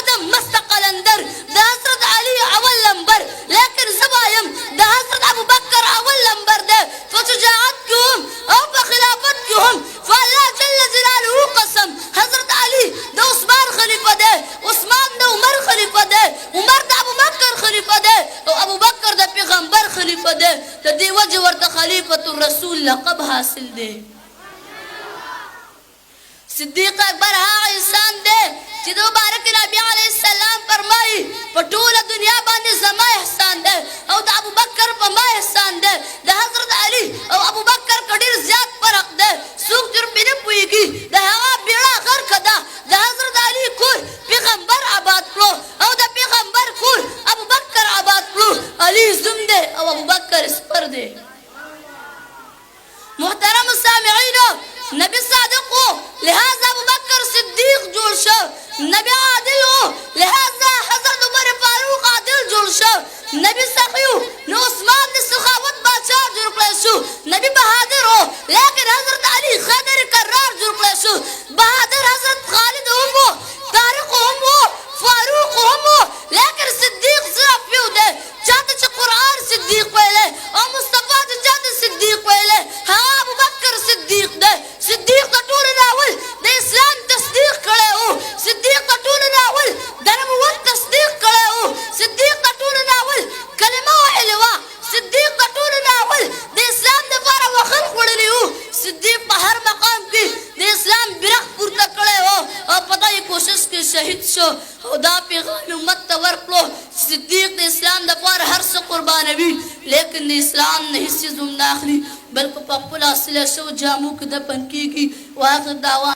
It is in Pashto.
د مست قلندر د حضرت علي اول نمبر لیکن زبایم د حضرت ابو بکر اول نمبر ده په شجاعت کې هم او په خلافت کې هم فالله جل جلاله قسم حضرت علي د عثمان خلیفہ ده عثمان د عمر خلیفہ ده عمر د ابو بکر خلیفہ ده او ابو بکر د پیغمبر خلیفہ ده د دې وجه ورته خلیفۃ الرسول لقب حاصل ده صدیق اکبر هغه انسان دی چې د مبارک نبی علیه السلام فرمایي په ټوله دنیا باندې زما احسان دی او د ابو بکر په ما احسان دی د حضرت علي او ابو بکر کې ډېر زیات فرق دی څوک چې پرې نه پوهېږي د هغه بیړه غرقه ده د حضرت علي کور پیغمبر آباد کړو او د پیغمبر کور ابو بکر آباد کړو علي زوم دی او ابو بکر سپر دی محترم سامعینو نبی صادق ہو لہذا ابو بکر صدیق جوړ شو نبی عادل ہو لہذا حضرت عمر فاروق عادل جوړ شو نبی سخی ہو نو عثمان د سخاوت بادشاہ جوړ کړی شو نبی بہادر ہو لیکن حضرت علی خیبر کرار جوړ کړی شو بہادر حضرت خالد هم ہو طارق هم ہو فاروق هم ہو لیکن صدیق صرف یو دی چاته چې قرآن صدیق ویلی او مصطفی ته چاته صدیق ویلی هغه ابو بکر صدیق دی صدیق د ټولو نه اول د اسلام تصدیق کړی و صدیق د ټولو نه اول د نبوت تصدیق کړی و صدیق د ټولو نه اول کلمه ویلې وه صدیق د ټولو نه اول د اسلام دپاره وخت خوړلی و صدیق په هر مقام کې د اسلام بیرغ پورته کړی و او په دغې کوشش کې شهید شو او دا پیغام امت ته ورکړو صدیق د اسلام دپاره هر څه قربانوي لیکن د اسلام نه هېڅ څیز هم نه اخلي بلکې په خپلو اصله شوو جامو کې دفن کېږي و آخر دعوا